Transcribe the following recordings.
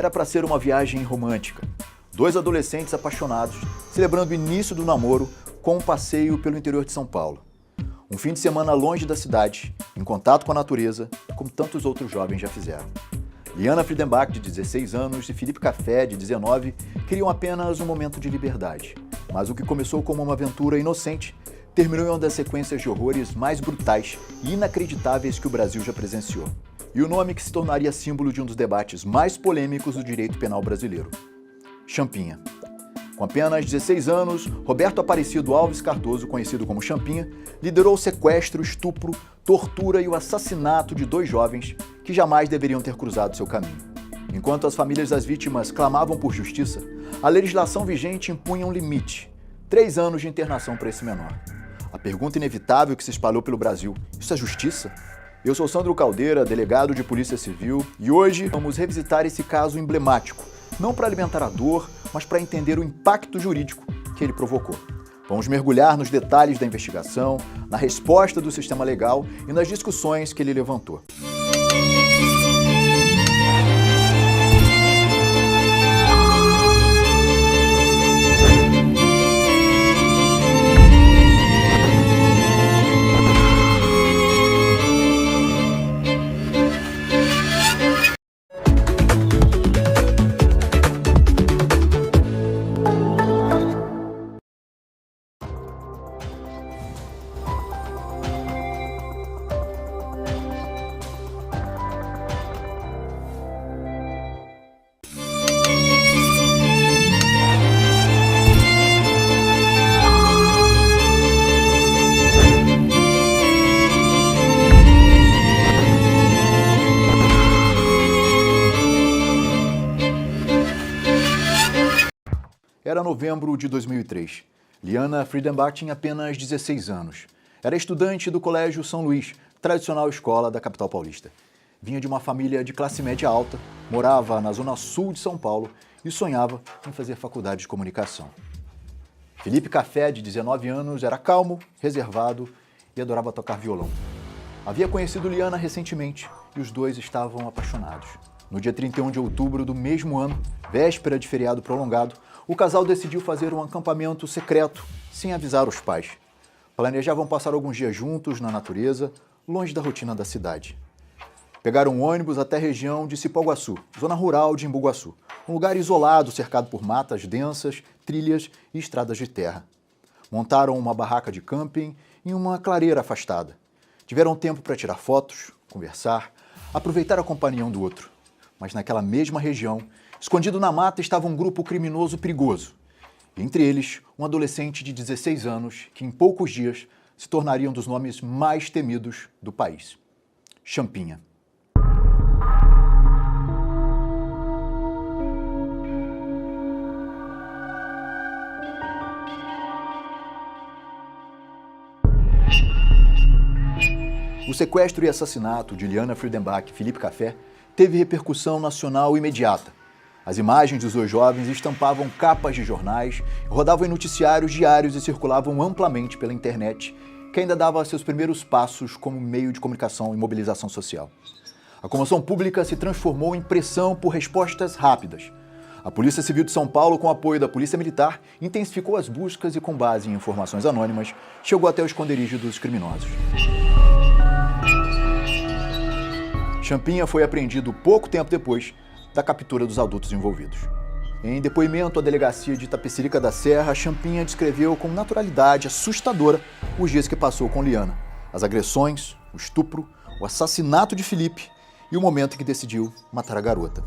Era para ser uma viagem romântica. Dois adolescentes apaixonados, celebrando o início do namoro com um passeio pelo interior de São Paulo. Um fim de semana longe da cidade, em contato com a natureza, como tantos outros jovens já fizeram. Liana Friedenbach, de 16 anos, e Felipe Café, de 19, queriam apenas um momento de liberdade. Mas o que começou como uma aventura inocente terminou em uma das sequências de horrores mais brutais e inacreditáveis que o Brasil já presenciou. E o nome que se tornaria símbolo de um dos debates mais polêmicos do direito penal brasileiro: Champinha. Com apenas 16 anos, Roberto Aparecido Alves Cardoso, conhecido como Champinha, liderou o sequestro, estupro, tortura e o assassinato de dois jovens que jamais deveriam ter cruzado seu caminho. Enquanto as famílias das vítimas clamavam por justiça, a legislação vigente impunha um limite: 3 anos de internação para esse menor. A pergunta inevitável que se espalhou pelo Brasil: isso é justiça? Eu sou Sandro Caldeira, delegado de Polícia Civil, e hoje vamos revisitar esse caso emblemático, não para alimentar a dor, mas para entender o impacto jurídico que ele provocou. Vamos mergulhar nos detalhes da investigação, na resposta do sistema legal e nas discussões que ele levantou. Era novembro de 2003. Liana Friedenbach tinha apenas 16 anos. Era estudante do Colégio São Luís, tradicional escola da capital paulista. Vinha de uma família de classe média alta, morava na zona sul de São Paulo e sonhava em fazer faculdade de comunicação. Felipe Café, de 19 anos, era calmo, reservado e adorava tocar violão. Havia conhecido Liana recentemente e os dois estavam apaixonados. No dia 31 de outubro do mesmo ano, véspera de feriado prolongado, o casal decidiu fazer um acampamento secreto, sem avisar os pais. Planejavam passar alguns dias juntos na natureza, longe da rotina da cidade. Pegaram um ônibus até a região de Cipoguaçu, zona rural de Embu-Guaçu, um lugar isolado, cercado por matas densas, trilhas e estradas de terra. Montaram uma barraca de camping em uma clareira afastada. Tiveram tempo para tirar fotos, conversar, aproveitar a companhia um do outro. Mas naquela mesma região, escondido na mata, estava um grupo criminoso perigoso. Entre eles, um adolescente de 16 anos que, em poucos dias, se tornaria um dos nomes mais temidos do país: Champinha. O sequestro e assassinato de Liana Friedenbach e Felipe Café teve repercussão nacional imediata. As imagens dos dois jovens estampavam capas de jornais, rodavam em noticiários diários e circulavam amplamente pela internet, que ainda dava seus primeiros passos como meio de comunicação e mobilização social. A comoção pública se transformou em pressão por respostas rápidas. A Polícia Civil de São Paulo, com apoio da Polícia Militar, intensificou as buscas e, com base em informações anônimas, chegou até o esconderijo dos criminosos. Champinha foi apreendido pouco tempo depois da captura dos adultos envolvidos. Em depoimento à delegacia de Itapecerica da Serra, Champinha descreveu com naturalidade assustadora os dias que passou com Liana, as agressões, o estupro, o assassinato de Felipe e o momento em que decidiu matar a garota.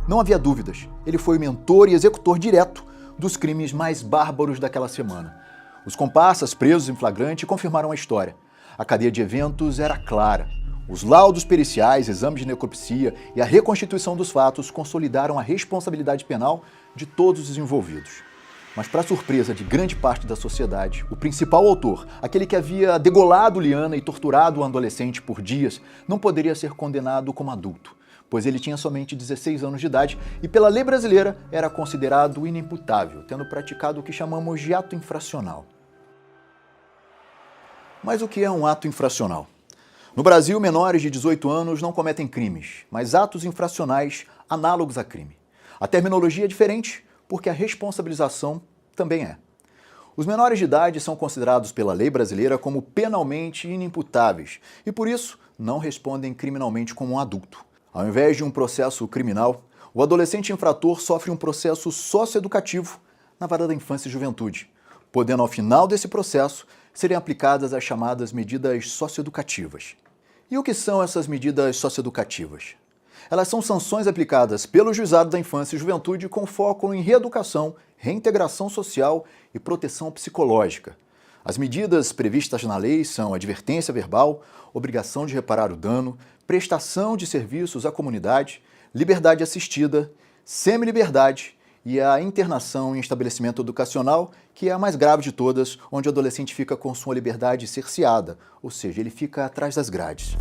Não havia dúvidas, ele foi o mentor e executor direto dos crimes mais bárbaros daquela semana. Os comparsas presos em flagrante confirmaram a história. A cadeia de eventos era clara. Os laudos periciais, exames de necropsia e a reconstituição dos fatos consolidaram a responsabilidade penal de todos os envolvidos. Mas, para surpresa de grande parte da sociedade, o principal autor, aquele que havia degolado Liana e torturado o adolescente por dias, não poderia ser condenado como adulto, pois ele tinha somente 16 anos de idade e, pela lei brasileira, era considerado inimputável, tendo praticado o que chamamos de ato infracional. Mas o que é um ato infracional? No Brasil, menores de 18 anos não cometem crimes, mas atos infracionais análogos a crime. A terminologia é diferente porque a responsabilização também é. Os menores de idade são considerados pela lei brasileira como penalmente inimputáveis e, por isso, não respondem criminalmente como um adulto. Ao invés de um processo criminal, o adolescente infrator sofre um processo socioeducativo na vara da infância e juventude, podendo, ao final desse processo, serem aplicadas as chamadas medidas socioeducativas. E o que são essas medidas socioeducativas? Elas são sanções aplicadas pelo Juizado da Infância e Juventude com foco em reeducação, reintegração social e proteção psicológica. As medidas previstas na lei são advertência verbal, obrigação de reparar o dano, prestação de serviços à comunidade, liberdade assistida, semi-liberdade e a internação em estabelecimento educacional, que é a mais grave de todas, onde o adolescente fica com sua liberdade cerceada, ou seja, ele fica atrás das grades.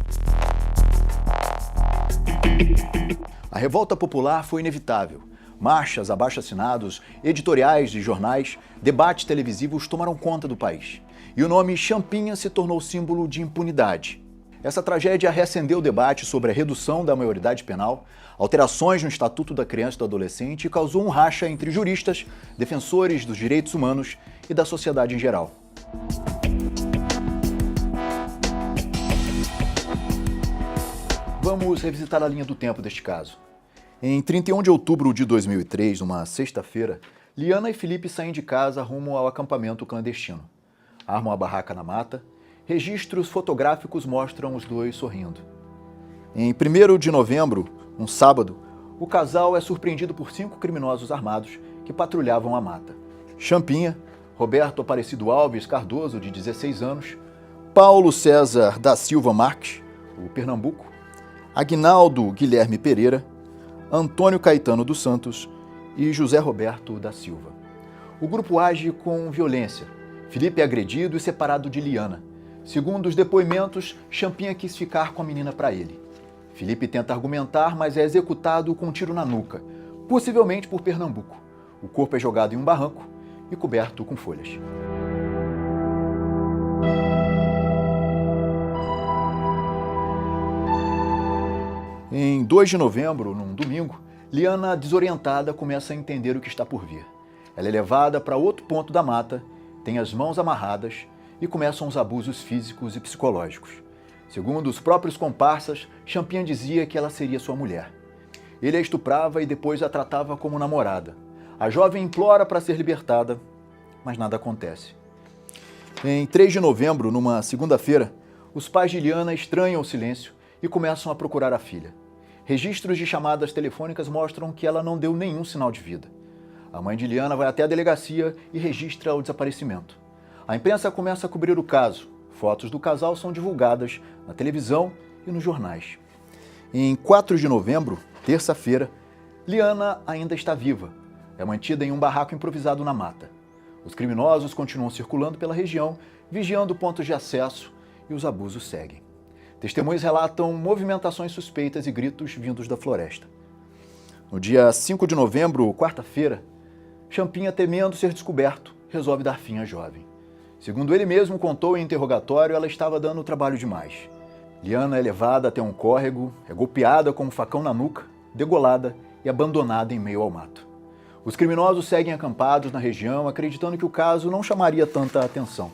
A revolta popular foi inevitável. Marchas, abaixo-assinados, editoriais de jornais, debates televisivos tomaram conta do país. E o nome Champinha se tornou símbolo de impunidade. Essa tragédia reacendeu o debate sobre a redução da maioridade penal, alterações no Estatuto da Criança e do Adolescente e causou um racha entre juristas, defensores dos direitos humanos e da sociedade em geral. Vamos revisitar a linha do tempo deste caso. Em 31 de outubro de 2003, numa sexta-feira, Liana e Felipe saem de casa rumo ao acampamento clandestino. Armam a barraca na mata. Registros fotográficos mostram os dois sorrindo. Em 1º de novembro, um sábado, o casal é surpreendido por 5 criminosos armados que patrulhavam a mata. Champinha, Roberto Aparecido Alves Cardoso, de 16 anos, Paulo César da Silva Marques, o Pernambuco, Aguinaldo Guilherme Pereira, Antônio Caetano dos Santos e José Roberto da Silva. O grupo age com violência. Felipe é agredido e separado de Liana. Segundo os depoimentos, Champinha quis ficar com a menina para ele. Felipe tenta argumentar, mas é executado com um tiro na nuca, possivelmente por Pernambuco. O corpo é jogado em um barranco e coberto com folhas. Em 2 de novembro, num domingo, Liana, desorientada, começa a entender o que está por vir. Ela é levada para outro ponto da mata, tem as mãos amarradas e começam os abusos físicos e psicológicos. Segundo os próprios comparsas, Champinha dizia que ela seria sua mulher. Ele a estuprava e depois a tratava como namorada. A jovem implora para ser libertada, mas nada acontece. Em 3 de novembro, numa segunda-feira, os pais de Liana estranham o silêncio e começam a procurar a filha. Registros de chamadas telefônicas mostram que ela não deu nenhum sinal de vida. A mãe de Liana vai até a delegacia e registra o desaparecimento. A imprensa começa a cobrir o caso. Fotos do casal são divulgadas na televisão e nos jornais. Em 4 de novembro, terça-feira, Liana ainda está viva. É mantida em um barraco improvisado na mata. Os criminosos continuam circulando pela região, vigiando pontos de acesso e os abusos seguem. Testemunhas relatam movimentações suspeitas e gritos vindos da floresta. No dia 5 de novembro, quarta-feira, Champinha, temendo ser descoberto, resolve dar fim à jovem. Segundo ele mesmo contou em interrogatório, ela estava dando trabalho demais. Liana é levada até um córrego, é golpeada com um facão na nuca, degolada e abandonada em meio ao mato. Os criminosos seguem acampados na região, acreditando que o caso não chamaria tanta atenção.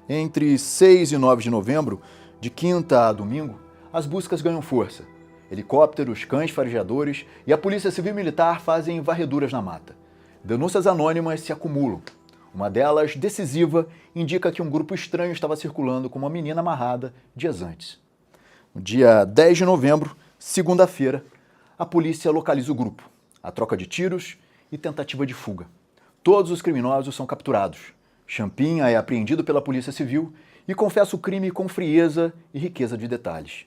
Entre 6 e 9 de novembro, de quinta a domingo, as buscas ganham força. Helicópteros, cães farejadores e a Polícia Civil Militar fazem varreduras na mata. Denúncias anônimas se acumulam. Uma delas, decisiva, indica que um grupo estranho estava circulando com uma menina amarrada dias antes. No dia 10 de novembro, segunda-feira, a polícia localiza o grupo. A troca de tiros e tentativa de fuga. Todos os criminosos são capturados. Champinha é apreendido pela Polícia Civil e confessa o crime com frieza e riqueza de detalhes.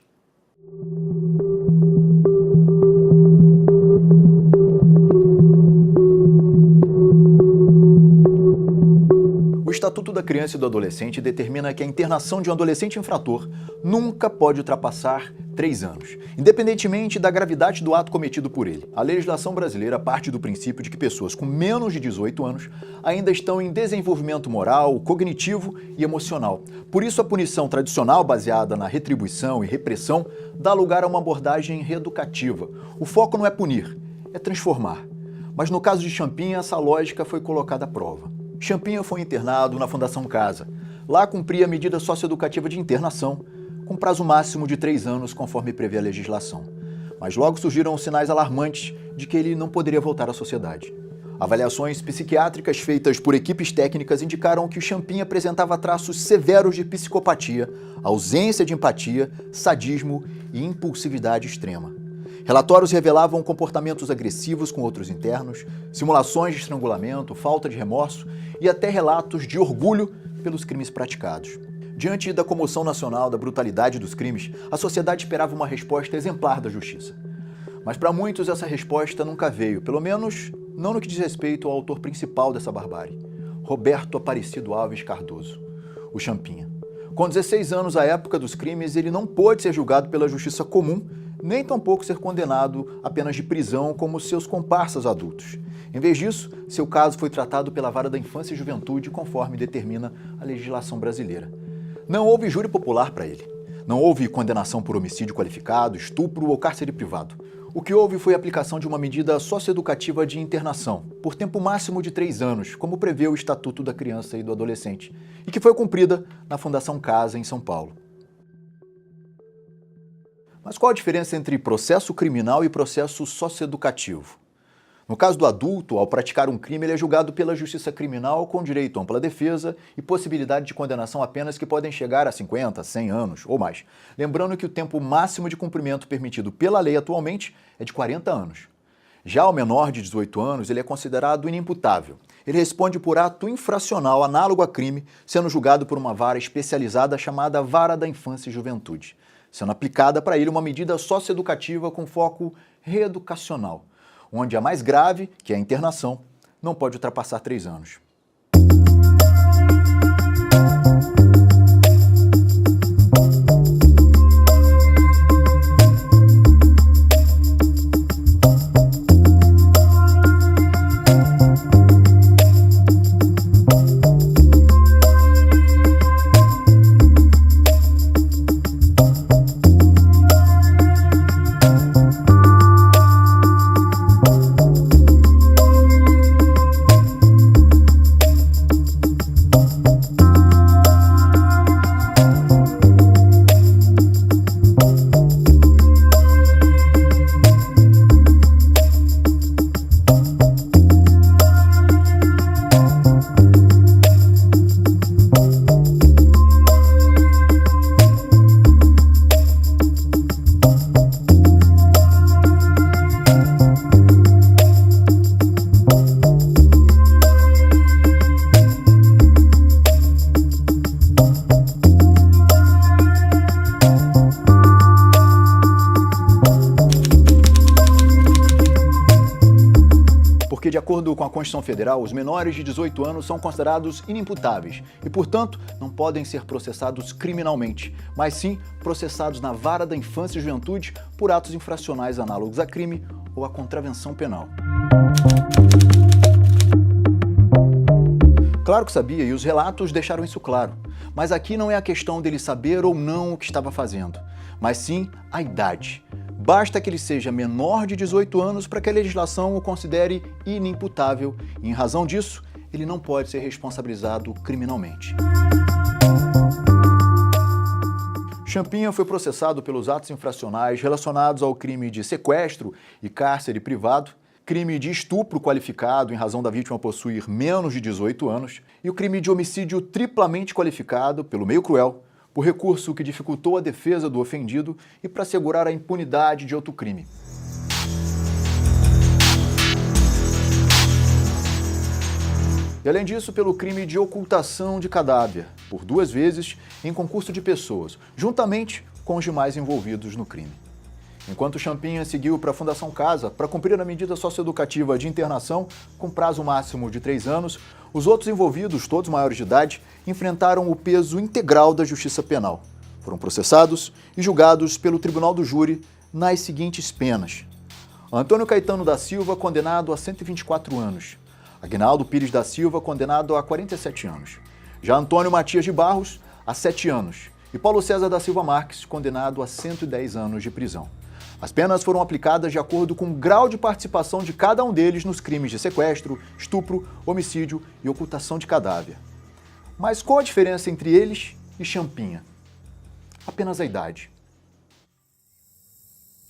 O Estatuto da Criança e do Adolescente determina que a internação de um adolescente infrator nunca pode ultrapassar 3 anos, independentemente da gravidade do ato cometido por ele. A legislação brasileira parte do princípio de que pessoas com menos de 18 anos ainda estão em desenvolvimento moral, cognitivo e emocional. Por isso, a punição tradicional baseada na retribuição e repressão dá lugar a uma abordagem reeducativa. O foco não é punir, é transformar. Mas no caso de Champinha, essa lógica foi colocada à prova. Champinha foi internado na Fundação Casa. Lá cumpria a medida socioeducativa de internação, com prazo máximo de 3 anos, conforme prevê a legislação. Mas logo surgiram sinais alarmantes de que ele não poderia voltar à sociedade. Avaliações psiquiátricas feitas por equipes técnicas indicaram que o Champinha apresentava traços severos de psicopatia, ausência de empatia, sadismo e impulsividade extrema. Relatórios revelavam comportamentos agressivos com outros internos, simulações de estrangulamento, falta de remorso e até relatos de orgulho pelos crimes praticados. Diante da comoção nacional da brutalidade dos crimes, a sociedade esperava uma resposta exemplar da justiça. Mas para muitos essa resposta nunca veio, pelo menos não no que diz respeito ao autor principal dessa barbárie, Roberto Aparecido Alves Cardoso, o Champinha. Com 16 anos à época dos crimes, ele não pôde ser julgado pela justiça comum, nem tampouco ser condenado a penas de prisão como seus comparsas adultos. Em vez disso, seu caso foi tratado pela Vara da Infância e Juventude, conforme determina a legislação brasileira. Não houve júri popular para ele. Não houve condenação por homicídio qualificado, estupro ou cárcere privado. O que houve foi a aplicação de uma medida socioeducativa de internação, por tempo máximo de 3 anos, como prevê o Estatuto da Criança e do Adolescente, e que foi cumprida na Fundação Casa, em São Paulo. Mas qual a diferença entre processo criminal e processo socioeducativo? No caso do adulto, ao praticar um crime, ele é julgado pela justiça criminal com direito à ampla defesa e possibilidade de condenação a penas que podem chegar a 50, 100 anos ou mais. Lembrando que o tempo máximo de cumprimento permitido pela lei atualmente é de 40 anos. Já o menor de 18 anos, ele é considerado inimputável. Ele responde por ato infracional análogo a crime, sendo julgado por uma vara especializada chamada Vara da Infância e Juventude, sendo aplicada para ele uma medida socioeducativa com foco reeducacional, onde a mais grave, que é a internação, não pode ultrapassar 3 anos. Porque, de acordo com a Constituição Federal, os menores de 18 anos são considerados inimputáveis e, portanto, não podem ser processados criminalmente, mas sim processados na Vara da Infância e Juventude por atos infracionais análogos a crime ou a contravenção penal. Claro que sabia, e os relatos deixaram isso claro. Mas aqui não é a questão dele saber ou não o que estava fazendo, mas sim a idade. Basta que ele seja menor de 18 anos para que a legislação o considere inimputável e, em razão disso, ele não pode ser responsabilizado criminalmente. Champinha foi processado pelos atos infracionais relacionados ao crime de sequestro e cárcere privado, crime de estupro qualificado em razão da vítima possuir menos de 18 anos e o crime de homicídio triplamente qualificado pelo meio cruel, por recurso que dificultou a defesa do ofendido e para assegurar a impunidade de outro crime. E além disso, pelo crime de ocultação de cadáver, por 2 vezes em concurso de pessoas, juntamente com os demais envolvidos no crime. Enquanto Champinha seguiu para a Fundação Casa para cumprir a medida socioeducativa de internação com prazo máximo de 3 anos, os outros envolvidos, todos maiores de idade, enfrentaram o peso integral da justiça penal. Foram processados e julgados pelo Tribunal do Júri nas seguintes penas. Antônio Caetano da Silva, condenado a 124 anos. Aguinaldo Pires da Silva, condenado a 47 anos. Já Antônio Matias de Barros, a 7 anos. E Paulo César da Silva Marques, condenado a 110 anos de prisão. As penas foram aplicadas de acordo com o grau de participação de cada um deles nos crimes de sequestro, estupro, homicídio e ocultação de cadáver. Mas qual a diferença entre eles e Champinha? Apenas a idade.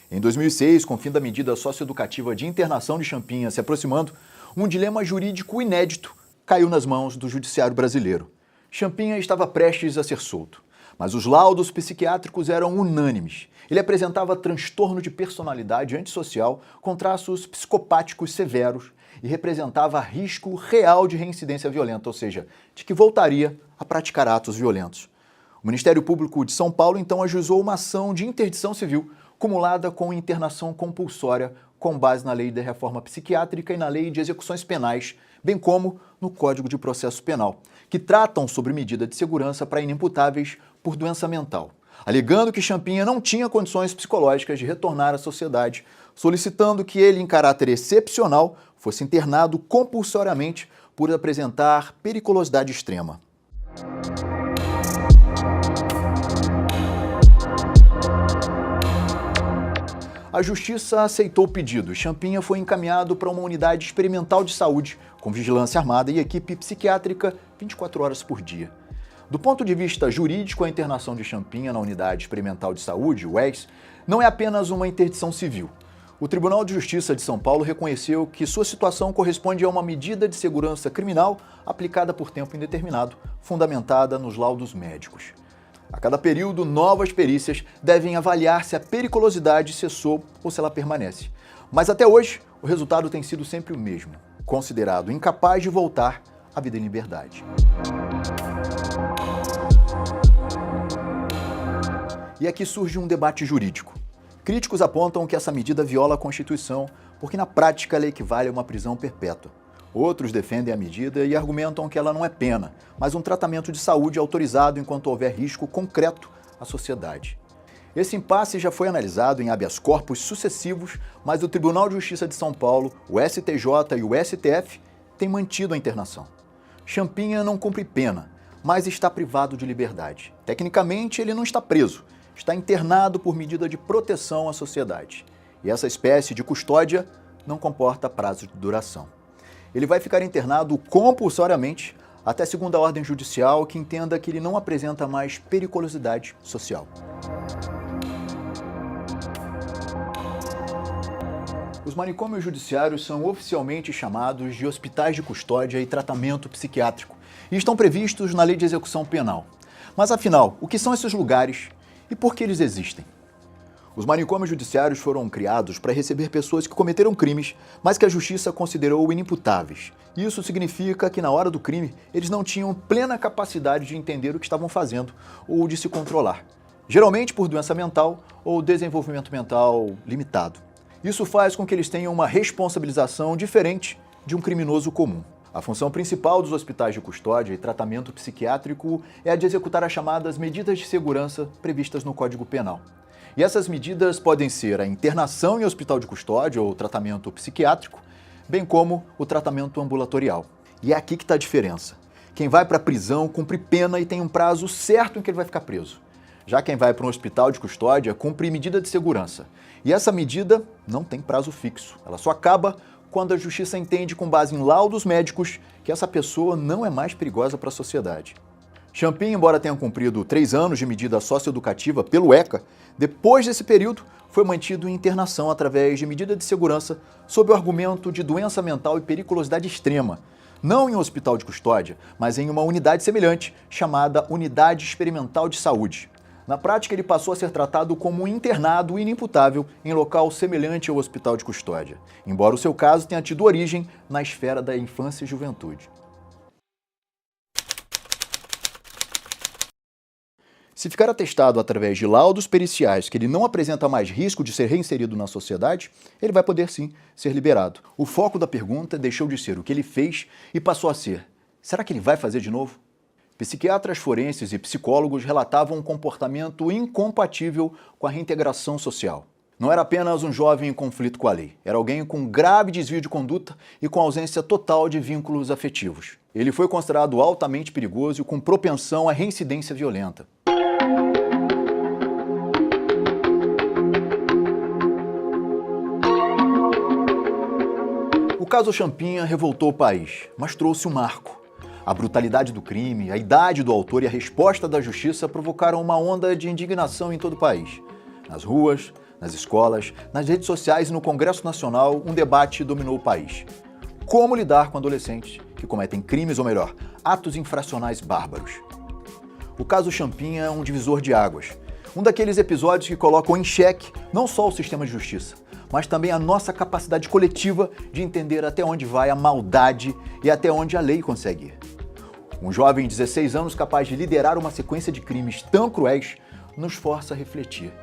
Em 2006, com o fim da medida socioeducativa de internação de Champinha se aproximando, um dilema jurídico inédito caiu nas mãos do judiciário brasileiro. Champinha estava prestes a ser solto, mas os laudos psiquiátricos eram unânimes. Ele apresentava transtorno de personalidade antissocial com traços psicopáticos severos e representava risco real de reincidência violenta, ou seja, de que voltaria a praticar atos violentos. O Ministério Público de São Paulo então ajuizou uma ação de interdição civil cumulada com internação compulsória com base na Lei da Reforma Psiquiátrica e na Lei de Execuções Penais, bem como no Código de Processo Penal, que tratam sobre medida de segurança para inimputáveis por doença mental, alegando que Champinha não tinha condições psicológicas de retornar à sociedade, solicitando que ele, em caráter excepcional, fosse internado compulsoriamente por apresentar periculosidade extrema. A Justiça aceitou o pedido e Champinha foi encaminhado para uma unidade experimental de saúde, com vigilância armada e equipe psiquiátrica 24 horas por dia. Do ponto de vista jurídico, a internação de Champinha na Unidade Experimental de Saúde, UES, não é apenas uma interdição civil. O Tribunal de Justiça de São Paulo reconheceu que sua situação corresponde a uma medida de segurança criminal aplicada por tempo indeterminado, fundamentada nos laudos médicos. A cada período, novas perícias devem avaliar se a periculosidade cessou ou se ela permanece. Mas até hoje, o resultado tem sido sempre o mesmo, considerado incapaz de voltar à vida em liberdade. E aqui surge um debate jurídico. Críticos apontam que essa medida viola a Constituição porque na prática ela equivale a uma prisão perpétua. Outros defendem a medida e argumentam que ela não é pena, mas um tratamento de saúde autorizado enquanto houver risco concreto à sociedade. Esse impasse já foi analisado em habeas corpus sucessivos, mas o Tribunal de Justiça de São Paulo, o STJ e o STF têm mantido a internação. Champinha não cumpre pena, mas está privado de liberdade. Tecnicamente, ele não está preso, está internado por medida de proteção à sociedade. E essa espécie de custódia não comporta prazo de duração. Ele vai ficar internado compulsoriamente até segunda ordem judicial que entenda que ele não apresenta mais periculosidade social. Os manicômios judiciários são oficialmente chamados de hospitais de custódia e tratamento psiquiátrico e estão previstos na Lei de Execução Penal. Mas afinal, o que são esses lugares e por que eles existem? Os manicômios judiciários foram criados para receber pessoas que cometeram crimes, mas que a justiça considerou inimputáveis. Isso significa que na hora do crime, eles não tinham plena capacidade de entender o que estavam fazendo ou de se controlar, geralmente por doença mental ou desenvolvimento mental limitado. Isso faz com que eles tenham uma responsabilização diferente de um criminoso comum. A função principal dos hospitais de custódia e tratamento psiquiátrico é a de executar as chamadas medidas de segurança previstas no Código Penal. E essas medidas podem ser a internação em hospital de custódia ou tratamento psiquiátrico, bem como o tratamento ambulatorial. E é aqui que está a diferença. Quem vai para a prisão cumpre pena e tem um prazo certo em que ele vai ficar preso. Já quem vai para um hospital de custódia cumpre medida de segurança. E essa medida não tem prazo fixo. Ela só acaba quando a justiça entende, com base em laudos médicos, que essa pessoa não é mais perigosa para a sociedade. Champinha, embora tenha cumprido 3 anos de medida socioeducativa pelo ECA, depois desse período foi mantido em internação através de medida de segurança sob o argumento de doença mental e periculosidade extrema, não em um hospital de custódia, mas em uma unidade semelhante chamada Unidade Experimental de Saúde. Na prática, ele passou a ser tratado como um internado inimputável em local semelhante ao hospital de custódia, embora o seu caso tenha tido origem na esfera da infância e juventude. Se ficar atestado através de laudos periciais que ele não apresenta mais risco de ser reinserido na sociedade, ele vai poder sim ser liberado. O foco da pergunta deixou de ser o que ele fez e passou a ser: será que ele vai fazer de novo? Psiquiatras forenses e psicólogos relatavam um comportamento incompatível com a reintegração social. Não era apenas um jovem em conflito com a lei, era alguém com grave desvio de conduta e com ausência total de vínculos afetivos. Ele foi considerado altamente perigoso e com propensão à reincidência violenta. caso Champinha revoltou o país, mas trouxe um marco. A brutalidade do crime, a idade do autor e a resposta da justiça provocaram uma onda de indignação em todo o país. Nas ruas, nas escolas, nas redes sociais e no Congresso Nacional, um debate dominou o país. Como lidar com adolescentes que cometem crimes, ou melhor, atos infracionais bárbaros? O caso Champinha é um divisor de águas. Um daqueles episódios que colocam em xeque não só o sistema de justiça, mas também a nossa capacidade coletiva de entender até onde vai a maldade e até onde a lei consegue ir. Um jovem de 16 anos capaz de liderar uma sequência de crimes tão cruéis nos força a refletir.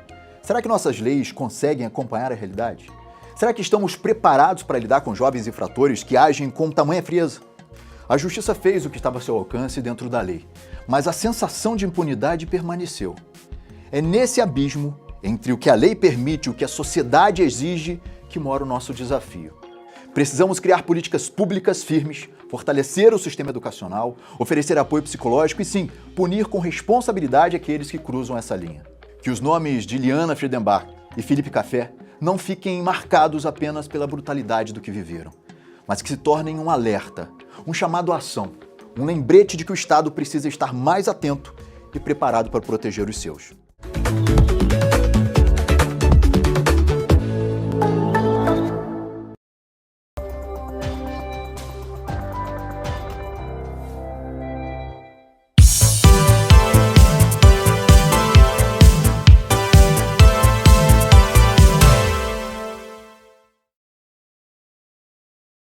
Será que nossas leis conseguem acompanhar a realidade? Será que estamos preparados para lidar com jovens infratores que agem com tamanha frieza? A justiça fez o que estava a seu alcance dentro da lei, mas a sensação de impunidade permaneceu. É nesse abismo entre o que a lei permite e o que a sociedade exige que mora o nosso desafio. Precisamos criar políticas públicas firmes, fortalecer o sistema educacional, oferecer apoio psicológico e, sim, punir com responsabilidade aqueles que cruzam essa linha. Que os nomes de Liana Friedenbach e Felipe Café não fiquem marcados apenas pela brutalidade do que viveram, mas que se tornem um alerta, um chamado à ação, um lembrete de que o Estado precisa estar mais atento e preparado para proteger os seus.